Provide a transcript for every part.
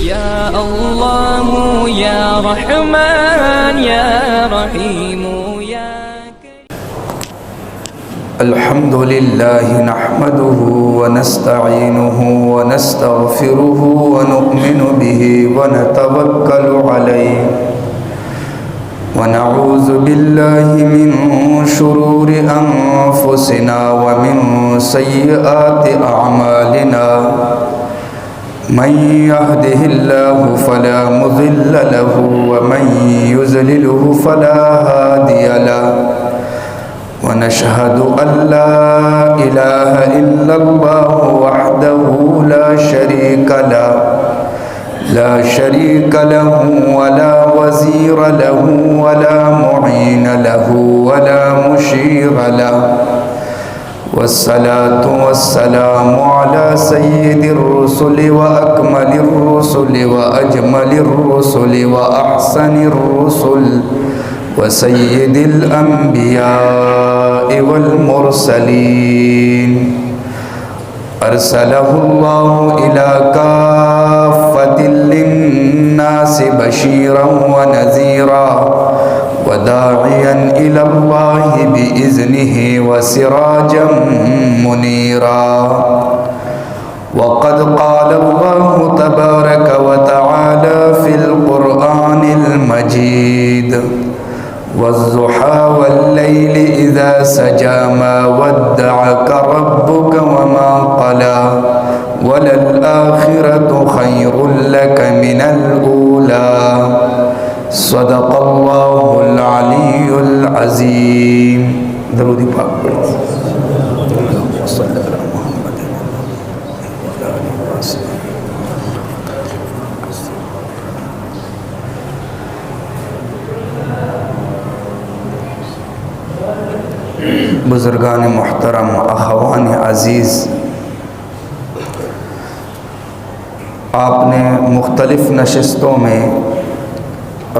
يا الله يا رحمن يا رحيم يا الحمد لله نحمده ونستعينه ونستغفره ونؤمن به ونتوكل عليه ونعوذ بالله من شرور أنفسنا ومن سيئات أعمالنا من يهده الله فلا مضل له ومن يضلله فلا هادي له ونشهد أن لا إله إلا الله وحده لا شريك له ولا وزير له ولا معين له ولا مشير له والصلاة والسلام على سيد الرسل وأكمل الرسل وأجمل الرسل وأحسن الرسل وسيد الأنبياء والمرسلين أرسله الله إلى كافة للناس بشيرا ونذيرا وداعيا إلى الله بإذنه وسراجا منيرا وقد قال الله تبارك وتعالى في القرآن المجيد والضحى والليل إذا سجى ما ودعك ربك وما قلى وللآخرة خير لك من الأولى صدق الله العلي العظيم درود پاک پڑھیں صلی اللہ محمد وعلی آلہ وسلم. بزرگان محترم، اخوان عزیز، آپ نے مختلف نشستوں میں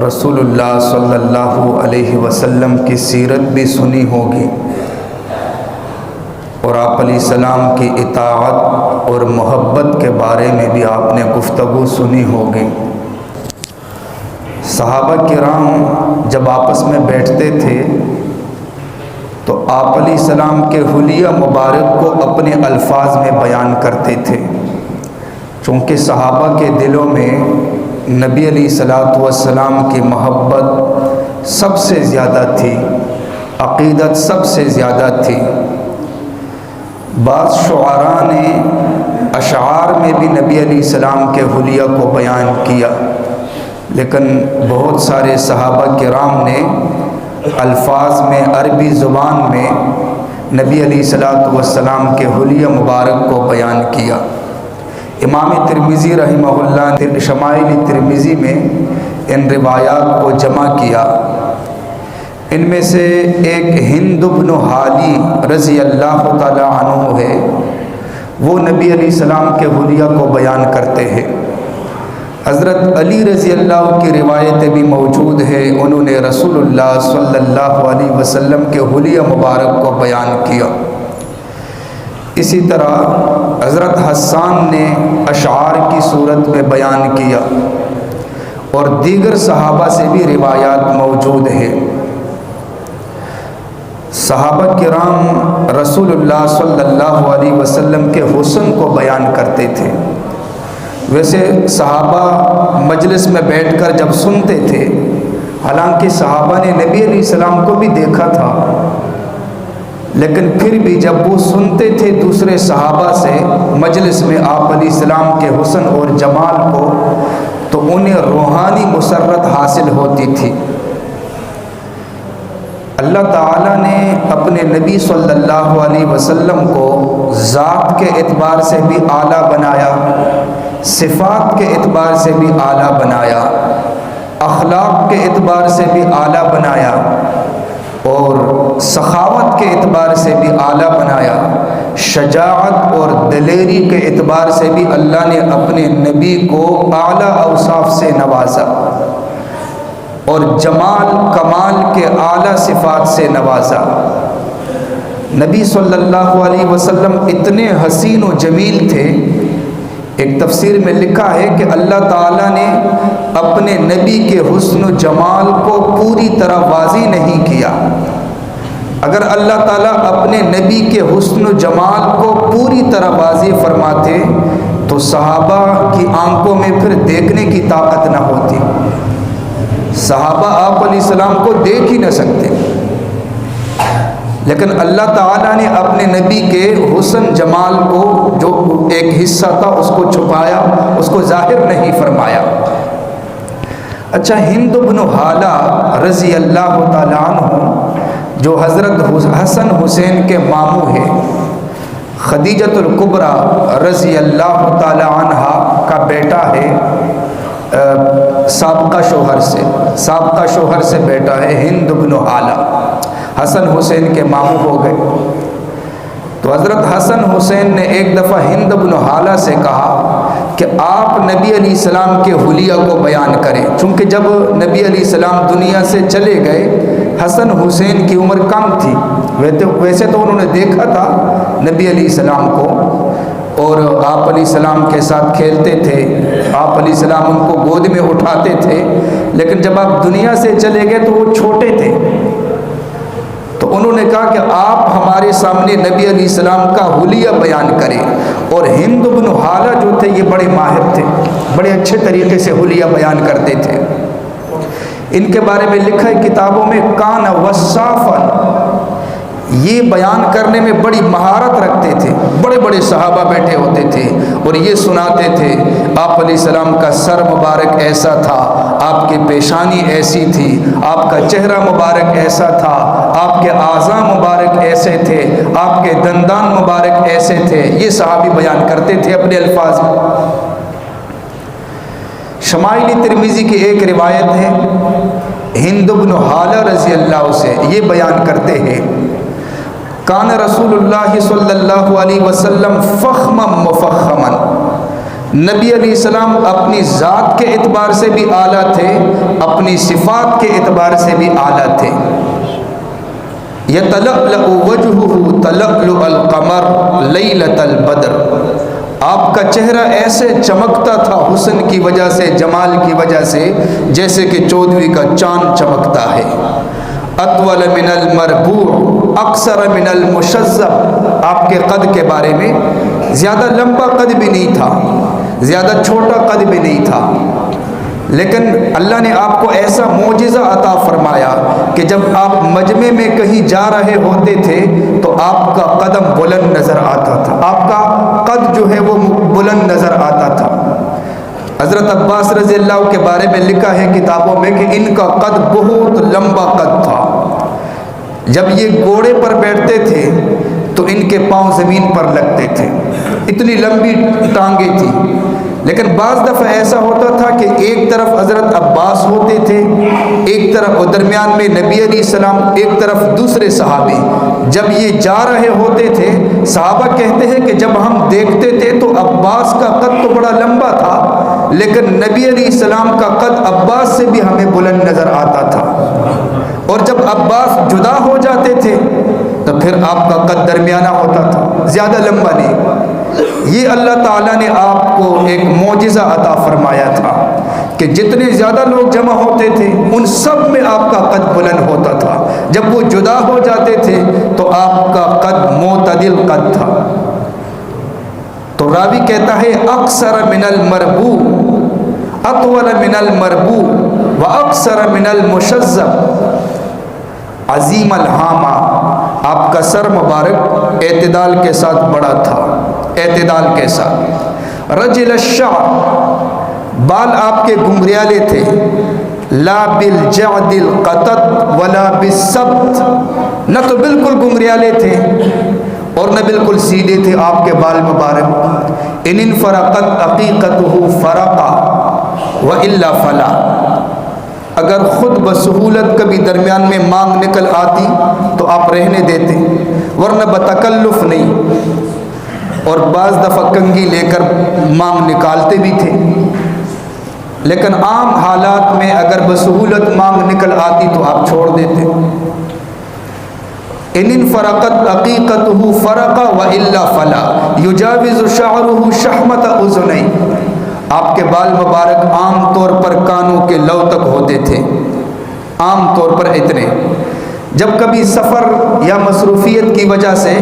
رسول اللہ صلی اللہ علیہ وسلم کی سیرت بھی سنی ہوگی اور آپ علیہ السلام کی اطاعت اور محبت کے بارے میں بھی آپ نے گفتگو سنی ہوگی. صحابہ کرام جب آپس میں بیٹھتے تھے تو آپ علیہ السلام کے حلیہ مبارک کو اپنے الفاظ میں بیان کرتے تھے، چونکہ صحابہ کے دلوں میں نبی علیہ السلام کی محبت سب سے زیادہ تھی، عقیدت سب سے زیادہ تھی. بعض شعراء نے اشعار میں بھی نبی علیہ السلام کے حلیہ کو بیان کیا، لیکن بہت سارے صحابہ کرام نے الفاظ میں عربی زبان میں نبی علیہ السلام کے حلیہ مبارک کو بیان کیا. امام ترمذی رحمہ اللہ نے شمائل ترمذی میں ان روایات کو جمع کیا. ان میں سے ایک ہند بن حالی رضی اللہ تعالی عنہ ہے، وہ نبی علیہ السلام کے حلیہ کو بیان کرتے ہیں. حضرت علی رضی اللہ کی روایتیں بھی موجود ہے، انہوں نے رسول اللہ صلی اللہ علیہ وسلم کے حلیہ مبارک کو بیان کیا. اسی طرح حضرت حسان نے اشعار کی صورت میں بیان کیا اور دیگر صحابہ سے بھی روایات موجود ہیں. صحابہ کرام رسول اللہ صلی اللہ علیہ وسلم کے حسن کو بیان کرتے تھے. ویسے صحابہ مجلس میں بیٹھ کر جب سنتے تھے، حالانکہ صحابہ نے نبی علیہ السلام کو بھی دیکھا تھا، لیکن پھر بھی جب وہ سنتے تھے دوسرے صحابہ سے مجلس میں آپ علیہ السلام کے حسن اور جمال کو، تو انہیں روحانی مسرت حاصل ہوتی تھی. اللہ تعالیٰ نے اپنے نبی صلی اللہ علیہ وسلم کو ذات کے اعتبار سے بھی اعلیٰ بنایا، صفات کے اعتبار سے بھی اعلیٰ بنایا، اخلاق کے اعتبار سے بھی اعلیٰ بنایا اور سخاوت کے اعتبار سے بھی اعلیٰ بنایا، شجاعت اور دلیری کے اعتبار سے بھی اللہ نے اپنے نبی کو اعلیٰ اوصاف سے نوازا اور جمال کمال کے اعلیٰ صفات سے نوازا. نبی صلی اللہ علیہ وسلم اتنے حسین و جمیل تھے ایک تفسیر میں لکھا ہے کہ اللہ تعالیٰ نے اپنے نبی کے حسن و جمال کو پوری طرح واضح نہیں کیا۔ اگر اللہ تعالیٰ اپنے نبی کے حسن و جمال کو پوری طرح واضح فرماتے تو صحابہ کی آنکھوں میں پھر دیکھنے کی طاقت نہ ہوتی، صحابہ آپ علیہ السلام کو دیکھ ہی نہ سکتے، لیکن اللہ تعالیٰ نے اپنے نبی کے حسن جمال کو جو ایک حصہ تھا اس کو چھپایا، اس کو ظاہر نہیں فرمایا۔ اچھا، ہند بن حالہ رضی اللہ تعالیٰ عنہ جو حضرت حسن حسین کے ماموں ہیں، خدیجۃ الکبریٰ رضی اللہ تعالیٰ عنہ کا بیٹا ہے، سابقہ شوہر سے بیٹا ہے، ہند بن حالہ حسن حسین کے ماموں ہو گئے۔ تو حضرت حسن حسین نے ایک دفعہ ہند بن حالہ سے کہا کہ آپ نبی علیہ السلام کے حلیہ کو بیان کریں، چونکہ جب نبی علیہ السلام دنیا سے چلے گئے حسن حسین کی عمر کم تھی، ویسے تو انہوں نے دیکھا تھا نبی علیہ السلام کو اور آپ علیہ السلام کے ساتھ کھیلتے تھے، آپ علیہ السلام ان کو گود میں اٹھاتے تھے، لیکن جب آپ دنیا سے چلے گئے تو وہ چھوٹے تھے۔ تو انہوں نے کہا کہ آپ ہمارے سامنے نبی علیہ السلام کا حلیہ بیان کریں، اور ہند بن حالہ جو تھے یہ بڑے ماہر تھے، بڑے اچھے طریقے سے حلیہ بیان کرتے تھے۔ ان کے بارے میں لکھا ہے کتابوں میں، کان وصافن، یہ بیان کرنے میں بڑی مہارت رکھتے تھے، بڑے بڑے صحابہ بیٹھے ہوتے تھے اور یہ سناتے تھے آپ علیہ السلام کا سر مبارک ایسا تھا، آپ کی پیشانی ایسی تھی، آپ کا چہرہ مبارک ایسا تھا، آپ کے اعضاء مبارک ایسے تھے، آپ کے دندان مبارک ایسے تھے، یہ صحابی بیان کرتے تھے اپنے الفاظ میں۔ شمائل ترمذی کی ایک روایت ہے ہند بن حالہ رضی اللہ سے، یہ بیان کرتے ہیں، کان رسول اللہ صلی اللہ علیہ وسلم فخما مفخما، نبی علیہ السلام اپنی ذات کے اعتبار سے بھی اعلیٰ تھے، اپنی صفات کے اعتبار سے بھی اعلیٰ تھے۔ یتلألأ وجہہ تلألؤ القمر لیلۃ البدر، آپ کا چہرہ ایسے چمکتا تھا حسن کی وجہ سے، جمال کی وجہ سے، جیسے کہ 14ویں کا چاند چمکتا ہے۔ اطول من المربوع اقصر من المشذب، آپ کے قد کے بارے میں زیادہ لمبا قد بھی نہیں تھا، زیادہ چھوٹا قد بھی نہیں تھا، لیکن اللہ نے آپ کو ایسا معجزہ عطا فرمایا کہ جب آپ مجمع میں کہیں جا رہے ہوتے تھے تو آپ کا قدم بلند نظر آتا تھا، آپ کا قد جو ہے وہ بلند نظر آتا تھا۔ حضرت عباس رضی اللہ کے بارے میں لکھا ہے کتابوں میں کہ ان کا قد بہت لمبا قد تھا، جب یہ گھوڑے پر بیٹھتے تھے تو ان کے پاؤں زمین پر لگتے تھے، اتنی لمبی ٹانگیں تھیں۔ لیکن بعض دفعہ ایسا ہوتا تھا کہ ایک طرف حضرت عباس ہوتے تھے، ایک طرف درمیان میں نبی علیہ السلام، ایک طرف دوسرے صحابی، جب یہ جا رہے ہوتے تھے صحابہ کہتے ہیں کہ جب ہم دیکھتے تھے تو عباس کا قد تو بڑا لمبا تھا، لیکن نبی علیہ السلام کا قد عباس سے بھی ہمیں بلند نظر آتا تھا، اور جب عباس جدا ہو جاتے تھے تو پھر آپ کا قد درمیانہ ہوتا تھا، زیادہ لمبا نہیں۔ یہ اللہ تعالیٰ نے آپ کو ایک معجزہ عطا فرمایا تھا کہ جتنے زیادہ لوگ جمع ہوتے تھے ان سب میں آپ کا قد بلند ہوتا تھا، جب وہ جدا ہو جاتے تھے تو آپ کا قد معتدل قد تھا۔ تو راوی کہتا ہے اقصر من المربوع اطول من المربوع واقصر من المشذب، عظیم الحامہ، آپ کا سر مبارک اعتدال کے ساتھ بڑا تھا، اعتدال کے ساتھ۔ رجل الشعر، بال آپ کے گھنگریالے تھے، لا بالجعد القطط ولا بالسبت، نہ تو بالکل گھنگریالے تھے اور نہ بالکل سیدھے تھے آپ کے بال مبارک۔ ان انفرقت عقیقتہ فرقا والا فلا، اگر خود بسہولت کبھی درمیان میں مانگ نکل آتی تو آپ رہنے دیتے، ورنہ بتکلف نہیں، اور بعض دفعہ کنگھی لے کر مانگ نکالتے بھی تھے، لیکن عام حالات میں اگر بسہولت مانگ نکل آتی تو آپ چھوڑ دیتے۔ ان فرقت عقیقتہ فرق و الا فلا یجاوز شعرہ شحمت اذنی، آپ کے بال مبارک عام طور پر کانوں کے لو تک ہوتے تھے، عام طور پر اتنے، جب کبھی سفر یا مصروفیت کی وجہ سے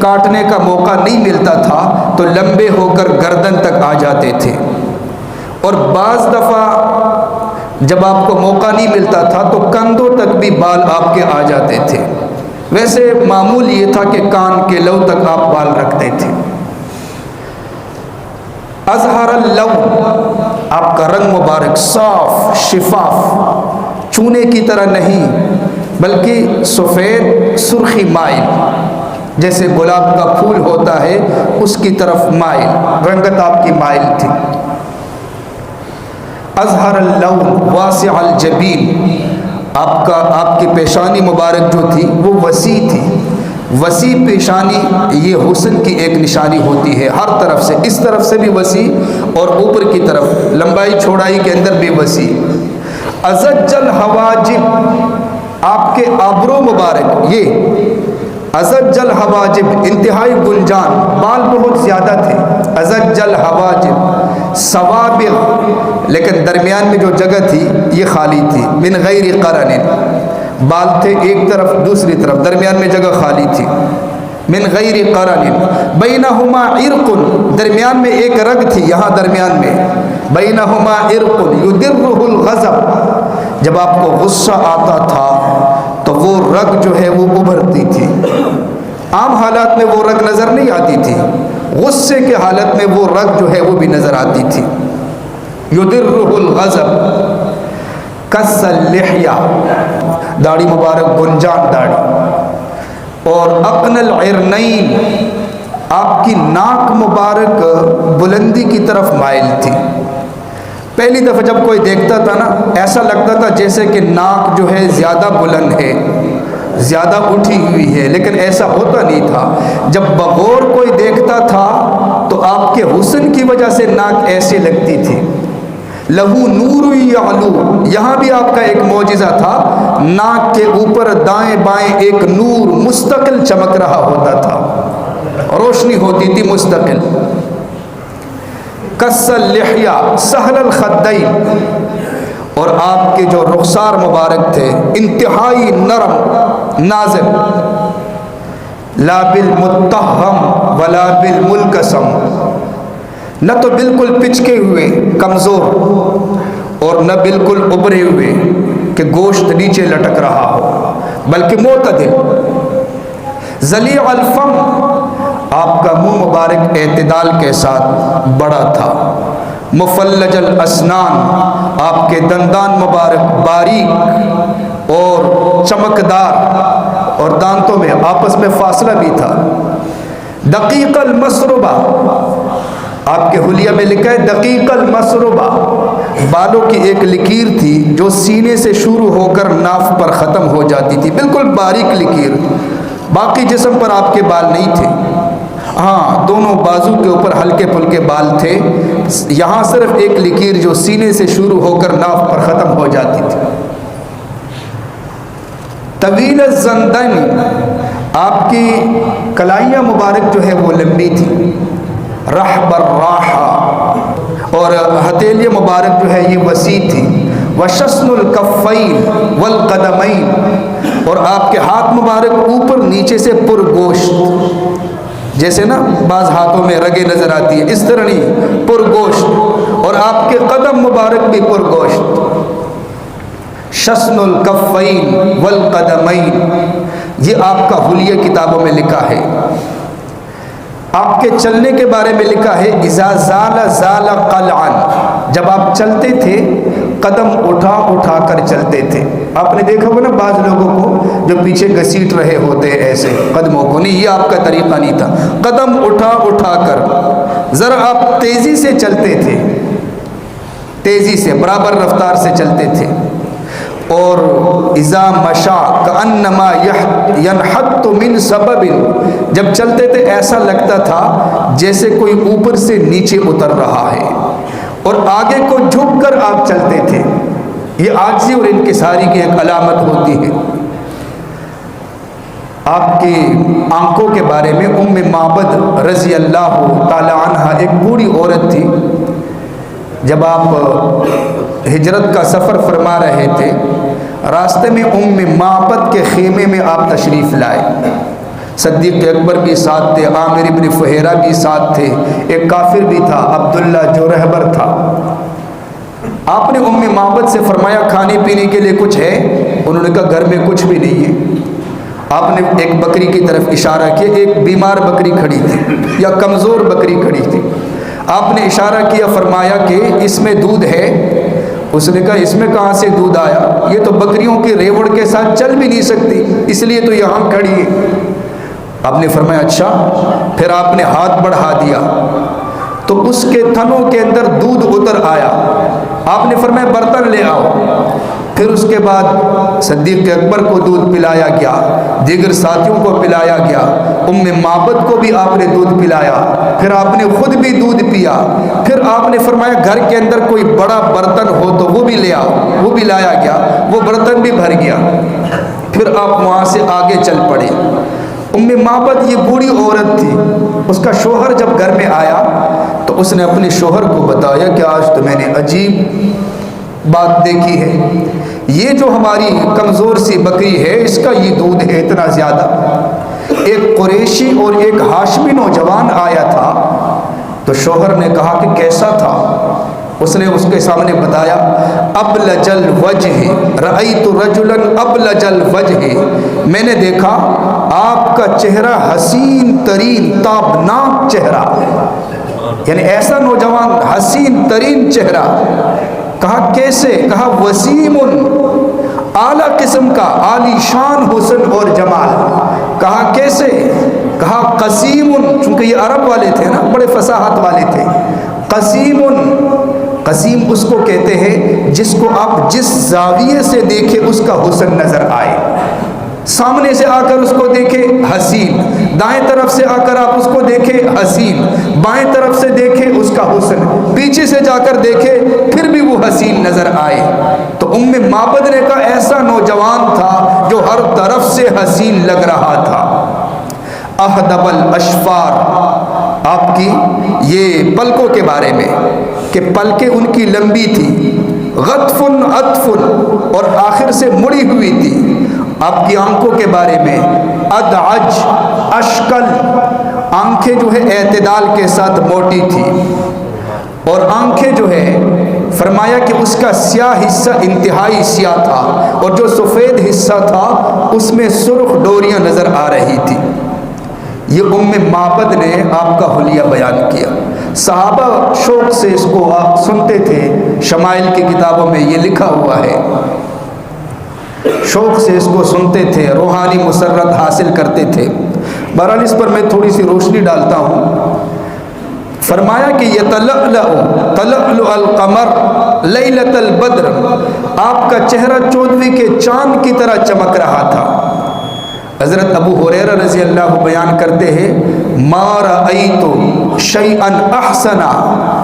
کاٹنے کا موقع نہیں ملتا تھا تو لمبے ہو کر گردن تک آ جاتے تھے، اور بعض دفعہ جب آپ کو موقع نہیں ملتا تھا تو کندھوں تک بھی بال آپ کے آ جاتے تھے۔ ویسے معمول یہ تھا کہ کان کے لو تک آپ بال رکھتے تھے۔ اظہر اللون، آپ کا رنگ مبارک صاف شفاف، چونے کی طرح نہیں بلکہ سفید سرخی مائل، جیسے گلاب کا پھول ہوتا ہے اس کی طرف مائل، رنگت آپ کی مائل تھی۔ اظہر اللون واسع الجبین، آپ کی پیشانی مبارک جو تھی وہ وسیع تھی۔ وسیع پیشانی یہ حسن کی ایک نشانی ہوتی ہے، ہر طرف سے، اس طرف سے بھی وسیع اور اوپر کی طرف لمبائی چوڑائی کے اندر بھی وسیع۔ ازج الحواجب، آپ کے آبرو مبارک، یہ ازج الحواجب انتہائی گنجان، بال بہت زیادہ تھے، ازج الحواجب سوابغ، لیکن درمیان میں جو جگہ تھی یہ خالی تھی، من غیر قرن، بال تھے ایک طرف دوسری طرف، درمیان میں جگہ خالی تھی، من غیر قرن، بینہما عرق، درمیان میں ایک رگ تھی، یہاں درمیان میں، بینہما عرق یدرہ الغضب، جب آپ کو غصہ آتا تھا تو وہ رگ جو ہے وہ ابھرتی تھی، عام حالات میں وہ رگ نظر نہیں آتی تھی، غصے کے حالت میں وہ رگ جو ہے وہ بھی نظر آتی تھی۔ یدرہ الغضب کس اللحیہ، داڑھی مبارک گنجان داڑھی، اور اقن العرنین، آپ کی ناک مبارک بلندی کی طرف مائل تھی۔ پہلی دفعہ جب کوئی دیکھتا تھا نا ایسا لگتا تھا جیسے کہ ناک جو ہے زیادہ بلند ہے، زیادہ اٹھی ہوئی ہے، لیکن ایسا ہوتا نہیں تھا۔ جب بغور کوئی دیکھتا تھا تو آپ کے حسن کی وجہ سے ناک ایسے لگتی تھی۔ لہو نور یعلو، یہاں بھی آپ کا ایک معجزہ تھا، ناک کے اوپر دائیں بائیں ایک نور مستقل چمک رہا ہوتا تھا، روشنی ہوتی تھی مستقل۔ کس اللحیہ سہل الخدین، اور آپ کے جو رخسار مبارک تھے انتہائی نرم نازک، لا بالمتہم ولا بالملکسم، نہ تو بالکل پچکے ہوئے کمزور اور نہ بالکل ابھرے ہوئے کہ گوشت نیچے لٹک رہا ہو، بلکہ معتدل۔ ذلیع الفم، آپ کا منہ مبارک اعتدال کے ساتھ بڑا تھا۔ مفلج الاسنان، آپ کے دندان مبارک باریک اور چمکدار، اور دانتوں میں آپس میں فاصلہ بھی تھا۔ دقیق المسربہ، آپ کے حلیہ میں لکھا ہے دقیق المسربہ، بالوں کی ایک لکیر تھی جو سینے سے شروع ہو کر ناف پر ختم ہو جاتی تھی، بالکل باریک لکیر، باقی جسم پر آپ کے بال نہیں تھے۔ ہاں، دونوں بازو کے اوپر ہلکے پھلکے بال تھے، یہاں صرف ایک لکیر جو سینے سے شروع ہو کر ناف پر ختم ہو جاتی تھی۔ طویل الزندن، آپ کی کلائیاں مبارک جو ہے وہ لمبی تھی۔ رحب الراحہ، اور ہتھیلی مبارک جو ہے یہ وسیع تھی۔ وشسن الکفین والقدمین، اور آپ کے ہاتھ مبارک اوپر نیچے سے پرگوشت، جیسے نا بعض ہاتھوں میں رگیں نظر آتی ہے، اس طرح نہیں، پرگوشت، اور آپ کے قدم مبارک بھی پرگوشت۔ شسن الکفین والقدمین، یہ آپ کا حلیہ کتابوں میں لکھا ہے۔ آپ کے چلنے کے بارے میں لکھا ہے اذا زال زال قلعن، جب آپ چلتے تھے قدم اٹھا اٹھا کر چلتے تھے۔ آپ نے دیکھا ہوگا نا بعض لوگوں کو جو پیچھے گھسیٹ رہے ہوتے ہیں ایسے قدموں کو، نہیں، یہ آپ کا طریقہ نہیں تھا، قدم اٹھا اٹھا کر۔ ذرا آپ تیزی سے چلتے تھے، تیزی سے برابر رفتار سے چلتے تھے، اور اذا مشا کانما ینحط من سبب، جب چلتے تھے ایسا لگتا تھا جیسے کوئی اوپر سے نیچے اتر رہا ہے، اور آگے کو جھک کر آپ چلتے تھے۔ یہ عاجزی اور انکساری کی ایک علامت ہوتی ہے۔ آپ کی آنکھوں کے بارے میں ام معبد رضی اللہ تعالی عنہ ایک بوڑھی عورت تھی. جب آپ ہجرت کا سفر فرما رہے تھے، راستے میں ام معبد کے خیمے میں آپ تشریف لائے. صدیق اکبر بھی ساتھ تھے، عامر ابن فہیرہ بھی ساتھ تھے، ایک کافر بھی تھا عبداللہ جو رہبر تھا. آپ نے ام معبد سے فرمایا کھانے پینے کے لیے کچھ ہے؟ انہوں نے کہا گھر میں کچھ بھی نہیں ہے. آپ نے ایک بکری کی طرف اشارہ کیا، ایک بیمار بکری کھڑی تھی یا کمزور بکری کھڑی تھی. آپ نے اشارہ کیا، فرمایا کہ اس میں دودھ ہے. اس نے کہا اس میں کہاں سے دودھ آیا، یہ تو بکریوں کی ریوڑ کے ساتھ چل بھی نہیں سکتی، اس لیے تو یہاں کھڑی ہے. آپ نے فرمایا اچھا. پھر آپ نے ہاتھ بڑھا دیا تو اس کے تھنوں کے اندر دودھ اتر آیا. آپ نے فرمایا برتن لے آؤ. پھر اس کے بعد صدیق اکبر کو دودھ پلایا گیا، دیگر ساتھیوں کو پلایا گیا، ام معبد کو بھی آپ نے دودھ پلایا، پھر آپ نے خود بھی دودھ پیا. پھر آپ نے فرمایا گھر کے اندر کوئی بڑا برتن ہو تو وہ بھی لے آؤ. وہ بھی لایا گیا، وہ برتن بھی بھر گیا. پھر آپ وہاں سے آگے چل پڑے. ام معبد یہ بوڑھی عورت تھی. اس کا شوہر جب گھر میں آیا تو اس نے اپنے شوہر کو بتایا کہ آج تو میں نے عجیب بات دیکھی ہے. یہ جو ہماری کمزور سی بکری ہے اس کا یہ دودھ ہے اتنا زیادہ. ایک قریشی اور ایک ہاشمی نوجوان آیا تھا تو شوہر نے کہا کہ کیسا تھا؟ اس نے اس کے سامنے بتایا ابلج الوجہ رأیت رجلا ابلج الوجہ، میں نے دیکھا آپ کا چہرہ حسین ترین تابناک چہرہ، یعنی ایسا نوجوان حسین ترین چہرہ. کہا کیسے؟ کہا وسیم، اعلیٰ قسم کا عالی شان حسن اور جمال. کہا کیسے؟ کہا قسیم، چونکہ یہ عرب والے تھے نا، بڑے فصاحت والے تھے. قسیم، قسیم اس کو کہتے ہیں جس کو آپ جس زاویے سے دیکھیں اس کا حسن نظر آئے. سامنے سے آ کر اس کو دیکھیں حسین، دائیں طرف سے آ کر آپ اس کو دیکھیں حسین، بائیں طرف سے دیکھیں اس کا حسن، پیچھے سے جا کر دیکھیں پھر بھی وہ حسین نظر آئے. تو ام معبد نے کہا ایسا نوجوان تھا جو ہر طرف سے حسین لگ رہا تھا. احدب الاشفار، آپ کی یہ پلکوں کے بارے میں کہ پلکیں ان کی لمبی تھی، غطف عطف اور آخر سے مڑی ہوئی تھی. آپ کی آنکھوں کے بارے میں ادعج اشکل، آنکھیں جو ہے اعتدال کے ساتھ موٹی تھی، اور آنکھیں جو ہے فرمایا کہ اس کا سیاہ حصہ انتہائی سیاہ تھا اور جو سفید حصہ تھا اس میں سرخ ڈوریاں نظر آ رہی تھی. یہ ام معبد نے آپ کا حلیہ بیان کیا. صحابہ شوق سے اس کو آپ سنتے تھے، شمائل کی کتابوں میں یہ لکھا ہوا ہے. شوق سے اس کو سنتے تھے، روحانی مسرت حاصل کرتے تھے. بہرحال اس پر میں تھوڑی سی روشنی ڈالتا ہوں. فرمایا کہ یتلألأ تلألؤ القمر لیلۃ البدر، آپ کا چہرہ 14ویں کے چاند کی طرح چمک رہا تھا. حضرت ابو ہریرہ رضی اللہ بیان کرتے ہیں ما رأیت شیئا احسن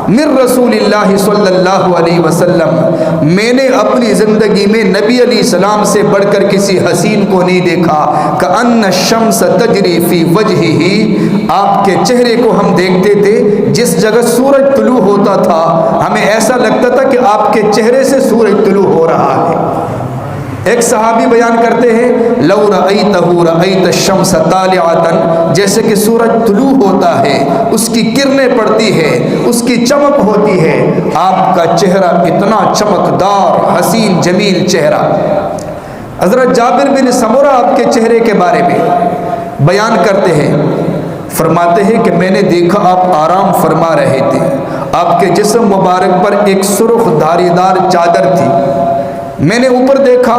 من رسول اللہ صلی اللہ علیہ وسلم، میں نے اپنی زندگی میں نبی علیہ السلام سے بڑھ کر کسی حسین کو نہیں دیکھا. کأن الشمس تجری فی وجہہ، آپ کے چہرے کو ہم دیکھتے تھے جس جگہ سورج طلوع ہوتا تھا ہمیں ایسا لگتا تھا کہ آپ کے چہرے سے سورج طلوع ہو رہا ہے. ایک صحابی بیان کرتے ہیں لو رأیتہ رأیت الشمس طالعۃ، جیسے کہ سورج طلوع ہوتا ہے، اس کی کرنیں پڑتی ہے، اس کی چمک ہوتی ہے، آپ کا چہرہ اتنا چمکدار حسین جمیل چہرہ. حضرت جابر بن سمرہ آپ کے چہرے کے بارے میں بیان کرتے ہیں، فرماتے ہیں کہ میں نے دیکھا آپ آرام فرما رہے تھے، آپ کے جسم مبارک پر ایک سرخ دھاری دار چادر تھی. میں نے اوپر دیکھا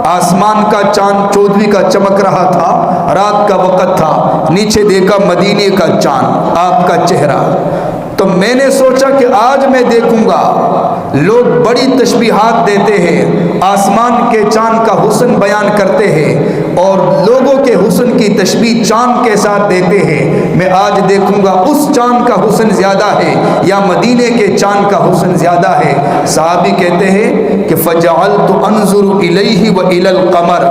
آسمان کا چاند 14ویں کا چمک رہا تھا، رات کا وقت تھا. نیچے دیکھا مدینے کا چاند، آپ کا چہرہ. تو میں نے سوچا کہ آج میں دیکھوں گا لوگ بڑی تشبیہات دیتے ہیں، آسمان کے چاند کا حسن بیان کرتے ہیں اور لوگوں کے حسن کی تشبیہ چاند کے ساتھ دیتے ہیں۔ میں آج دیکھوں گا اس چاند کا حسن زیادہ ہے یا مدینے کے چاند کا حسن زیادہ ہے۔ صحابی کہتے ہیں کہ فجعلت انظر الیہ وإلی القمر،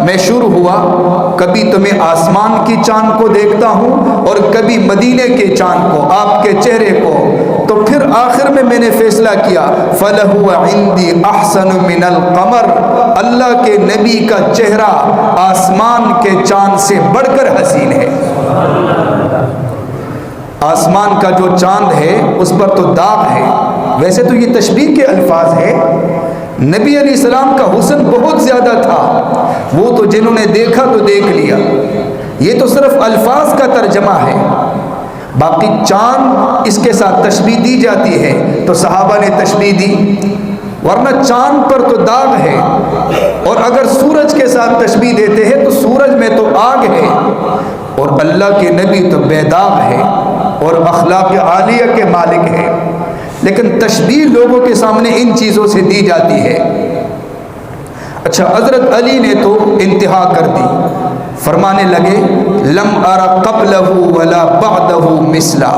میں شروع ہوا کبھی تو میں آسمان کی چاند کو دیکھتا ہوں اور کبھی مدینے کے چاند کو، آپ کے چہرے کو، تو پھر آخر میں نے فیصلہ کیا فَلَهُوَ عِنْدِي أَحْسَنُ مِنَ الْقَمَرِ، اللہ کے نبی کا چہرہ آسمان کے چاند سے بڑھ کر حسین ہے۔ آسمان کا جو چاند ہے اس پر تو داغ ہے، ویسے تو یہ تشبیہ کے الفاظ ہے، نبی علیہ السلام کا حسن بہت زیادہ تھا، وہ تو جنہوں نے دیکھا تو دیکھ لیا، یہ تو صرف الفاظ کا ترجمہ ہے، باقی چاند اس کے ساتھ تشبیہ دی جاتی ہے تو صحابہ نے تشبیہ دی، ورنہ چاند پر تو داغ ہے، اور اگر سورج کے ساتھ تشبیہ دیتے ہیں تو سورج میں تو آگ ہے، اور اللہ کے نبی تو بے داغ ہے اور اخلاق عالیہ کے مالک ہے، لیکن تشبیہ لوگوں کے سامنے ان چیزوں سے دی جاتی ہے۔ اچھا، حضرت علی نے تو انتہا کر دی، فرمانے لگے لم ارى قبلہ ولا بعدہ مثلا،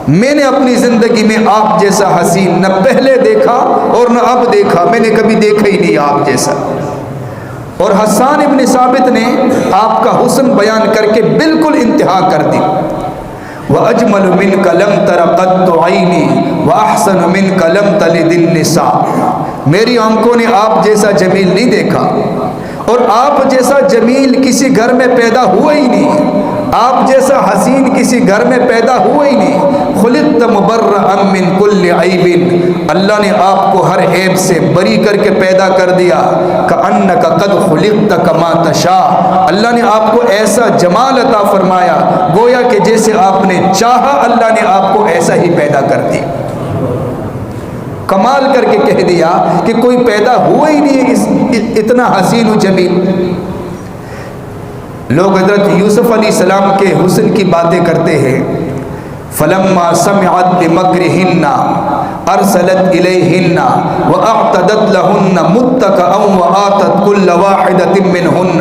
میں نے اپنی زندگی میں آپ جیسا حسین نہ پہلے دیکھا اور نہ اب دیکھا، میں نے کبھی دیکھا ہی نہیں آپ جیسا۔ اور حسان ابن ثابت نے آپ کا حسن بیان کر کے بالکل انتہا کر دی، وَأَجْمَلُ مِنْكَ لَمْ تَرَ قَطُّ عَيْنِي وَأَحْسَنُ مِنْكَ لَمْ تَلِدِ النِّسَاءُ، میری آنکھوں نے آپ جیسا جمیل نہیں دیکھا، اور آپ جیسا جمیل کسی گھر میں پیدا ہوا ہی نہیں، آپ جیسا حسین کسی گھر میں پیدا ہوا ہی نہیں۔ خلقت مبرئا من کل عیب، اللہ نے آپ کو ہر عیب سے بری کر کے پیدا کر دیا۔ کأنک قد خلقت کما تشاء، اللہ نے آپ کو ایسا جمال عطا فرمایا گویا کہ جیسے آپ نے چاہا اللہ نے آپ کو ایسا ہی پیدا کر دیا۔ کمال کر کے کہہ دیا کہ کوئی پیدا ہوا ہی نہیں اتنا حسین و جمیل۔ لوگ حضرت یوسف علیہ السلام کے حسن کی باتیں کرتے ہیں، فلما سمعت بمکرہن ارسلت الیہن واعتدت لہن متکئا وآتت کل واحدۃ منہن،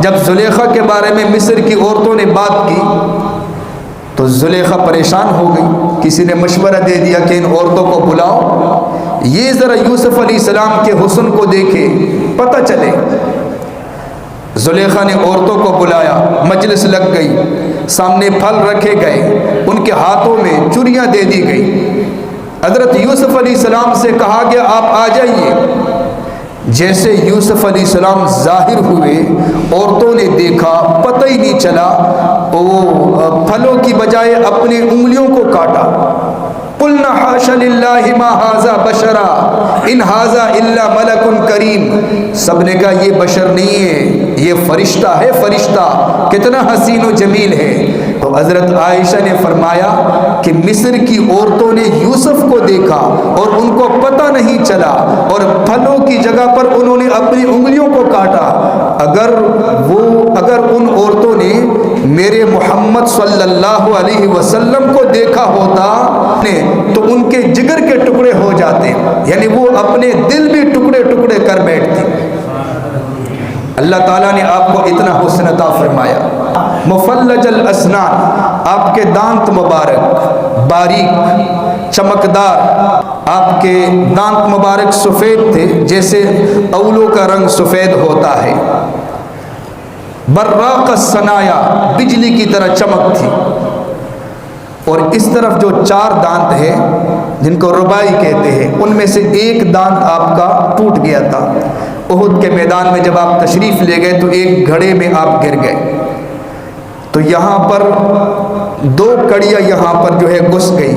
جب زلیخا کے بارے میں مصر کی عورتوں نے بات کی تو زلیخا پریشان ہو گئی، کسی نے مشورہ دے دیا کہ ان عورتوں کو بلاؤ، یہ ذرا یوسف علیہ السلام کے حسن کو دیکھے پتہ چلے۔ زلیخا نے عورتوں کو بلایا، مجلس لگ گئی، سامنے پھل رکھے گئے، ان کے ہاتھوں میں چوریاں دے دی گئی، حضرت یوسف علیہ السلام سے کہا گیا آپ آ جائیے۔ جیسے یوسف علیہ السلام ظاہر ہوئے عورتوں نے دیکھا پتہ ہی نہیں چلا، وہ پھلوں کی بجائے اپنی انگلیوں کو کاٹا، قلنا حاشا للہ ما ھذا بشرا ان ھذا الا ملک کریم، سب نے کہا یہ بشر نہیں ہے، یہ فرشتہ ہے، فرشتہ کتنا حسین و جمیل ہے۔ تو حضرت عائشہ نے فرمایا کہ مصر کی عورتوں نے یوسف کو دیکھا اور ان کو پتہ نہیں چلا، اور پھلوں کی جگہ پر انہوں نے اپنی انگلیوں کو کاٹا۔ اگر ان عورتوں نے میرے محمد صلی اللہ علیہ وسلم کو دیکھا ہوتا تو ان کے جگر کے ٹکڑے ہو جاتے، یعنی وہ اپنے دل بھی ٹکڑے ٹکڑے کر بیٹھتی۔ اللہ تعالیٰ نے آپ کو اتنا حسن عطا فرمایا۔ مفلج الاسنان، آپ کے دانت مبارک باریک چمکدار، آپ کے دانت مبارک سفید تھے جیسے اولو کا رنگ سفید ہوتا ہے، براق الثنایا، بجلی کی طرح چمک تھی، اور اس طرف جو 4 دانت ہیں جن کو ربائی کہتے ہیں ان میں سے ایک دانت آپ کا ٹوٹ گیا تھا۔ احد کے میدان میں جب آپ تشریف لے گئے تو ایک گھڑے میں آپ گر گئے، تو یہاں پر 2 کڑیاں یہاں پر جو ہے گھس گئی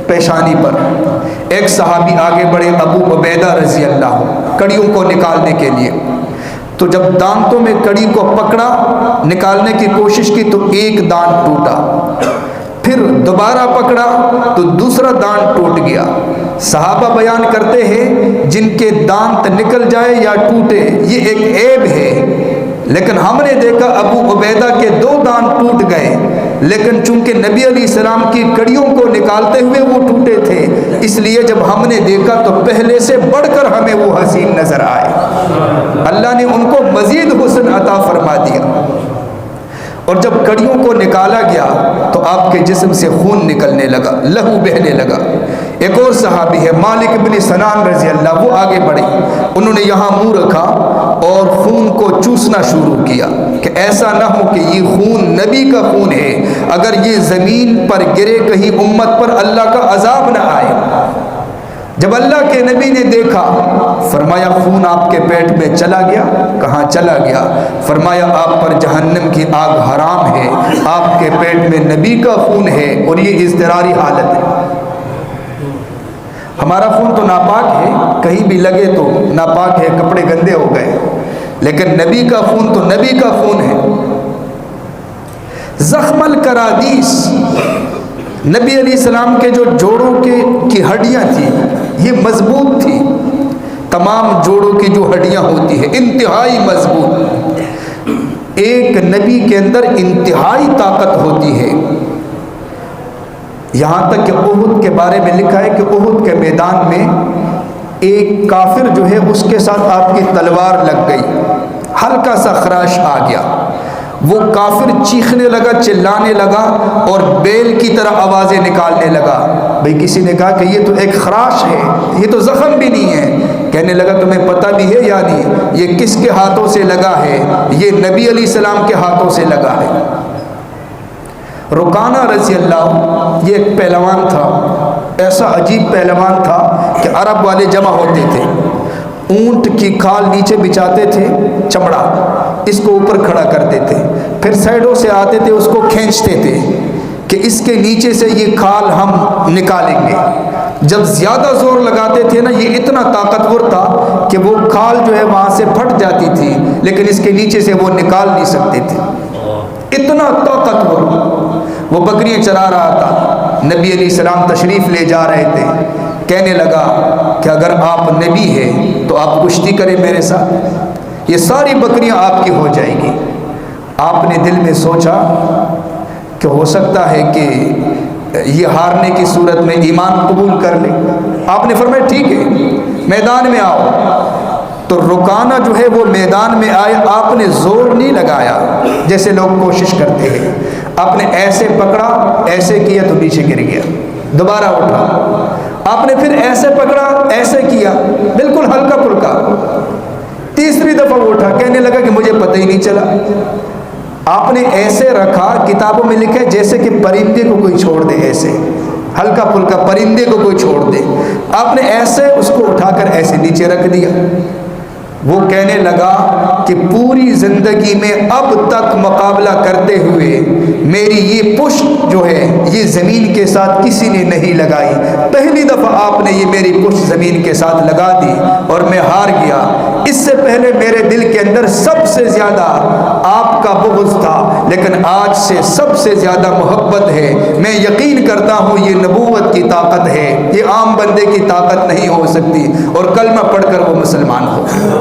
پیشانی پر۔ ایک صحابی آگے بڑھے ابو عبیدہ رضی اللہ عنہ کڑیوں کو نکالنے کے لیے، تو جب دانتوں میں کڑی کو پکڑا نکالنے کی کوشش کی تو ایک دانت ٹوٹا، پھر دوبارہ پکڑا تو دوسرا دانت ٹوٹ گیا۔ صحابہ بیان کرتے ہیں جن کے دانت نکل جائے یا ٹوٹے یہ ایک عیب ہے، لیکن ہم نے دیکھا ابو عبیدہ کے 2 دانت ٹوٹ گئے، لیکن چونکہ نبی علیہ السلام کی کڑیوں کو نکالتے ہوئے وہ ٹوٹے تھے، اس لیے جب ہم نے دیکھا تو پہلے سے بڑھ کر ہمیں وہ حسین نظر آئے۔ اللہ نے ان کو مزید حسن عطا فرما دیا۔ اور جب کڑیوں کو نکالا گیا تو آپ کے جسم سے خون نکلنے لگا، لہو بہنے لگا۔ ایک اور صحابی ہے مالک بن سنان رضی اللہ، وہ آگے بڑھے، انہوں نے یہاں منہ رکھا اور خون کو چوسنا شروع کیا کہ ایسا نہ ہو کہ یہ خون نبی کا خون ہے، اگر یہ زمین پر گرے کہیں امت پر اللہ کا عذاب نہ آئے۔ جب اللہ کے نبی نے دیکھا، فرمایا خون آپ کے پیٹ میں چلا گیا؟ کہاں چلا گیا؟ فرمایا آپ پر جہنم کی آگ حرام ہے، آپ کے پیٹ میں نبی کا خون ہے اور یہ اضطراری حالت ہے۔ ہمارا خون تو ناپاک ہے، کہیں بھی لگے تو ناپاک ہے، کپڑے گندے ہو گئے، لیکن نبی کا خون تو نبی کا خون ہے۔ زخم الکرادیس، نبی علیہ السلام کے جو جوڑوں کی ہڈیاں تھیں یہ مضبوط تھی، تمام جوڑوں کی جو ہڈیاں ہوتی ہیں انتہائی مضبوط۔ ایک نبی کے اندر انتہائی طاقت ہوتی ہے، یہاں تک کہ احد کے بارے میں لکھا ہے کہ احد کے میدان میں ایک کافر جو ہے اس کے ساتھ آپ کی تلوار لگ گئی، ہلکا سا خراش آ گیا، وہ کافر چیخنے لگا، چلانے لگا اور بیل کی طرح آوازیں نکالنے لگا۔ بھئی کسی نے کہا کہ یہ تو ایک خراش ہے، یہ تو زخم بھی نہیں ہے۔ کہنے لگا تمہیں پتہ بھی ہے یا نہیں یہ کس کے ہاتھوں سے لگا ہے؟ یہ نبی علیہ السلام کے ہاتھوں سے لگا ہے۔ رکانہ رضی اللہ، یہ ایک پہلوان تھا، ایسا عجیب پہلوان تھا کہ عرب والے جمع ہوتے تھے، اونٹ کی کھال نیچے بچھاتے تھے، چمڑا اس کو اوپر کھڑا کرتے تھے، پھر سائڈوں سے آتے تھے اس کو کھینچتے تھے کہ اس کے نیچے سے یہ کھال ہم نکالیں گے۔ جب زیادہ زور لگاتے تھے نا، یہ اتنا طاقتور تھا کہ وہ کھال جو ہے وہاں سے پھٹ جاتی تھی، لیکن اس کے نیچے سے وہ نکال نہیں سکتے تھے، اتنا طاقتور۔ وہ بکریاں چرا رہا تھا، نبی علیہ السلام تشریف لے جا رہے تھے، کہنے لگا کہ اگر آپ نبی ہیں تو آپ کشتی کریں میرے ساتھ، یہ ساری بکریاں آپ کی ہو جائیں گی۔ آپ نے دل میں سوچا کہ ہو سکتا ہے کہ یہ ہارنے کی صورت میں ایمان قبول کر لے۔ آپ نے فرمایا ٹھیک ہے میدان میں آؤ۔ تو رکانہ جو ہے وہ میدان میں آئے، آپ نے زور نہیں لگایا جیسے لوگ کوشش کرتے ہیں، آپ نے ایسے پکڑا، ایسے کیا تو نیچے گر گیا، دوبارہ اٹھا، آپ نے پھر ایسے پکڑا، ایسے کیا، بالکل ہلکا پھلکا، تیسری دفعہ اٹھا، کہنے لگا کہ مجھے پتہ ہی نہیں چلا۔ آپ نے ایسے رکھا، کتابوں میں لکھے جیسے کہ پرندے کو کوئی چھوڑ دے، ایسے ہلکا پھلکا پرندے کو کوئی چھوڑ دے، آپ نے ایسے اس کو اٹھا کر ایسے نیچے رکھ دیا۔ وہ کہنے لگا کہ پوری زندگی میں اب تک مقابلہ کرتے ہوئے میری یہ پشت جو ہے یہ زمین کے ساتھ کسی نے نہیں لگائی، پہلی دفعہ آپ نے یہ میری پشت زمین کے ساتھ لگا دی اور میں ہار گیا۔ اس سے پہلے میرے دل کے اندر سب سے زیادہ آپ کا بغض تھا، لیکن آج سے سب سے زیادہ محبت ہے۔ میں یقین کرتا ہوں یہ نبوت کی طاقت ہے، یہ عام بندے کی طاقت نہیں ہو سکتی، اور کلمہ پڑھ کر وہ مسلمان ہو۔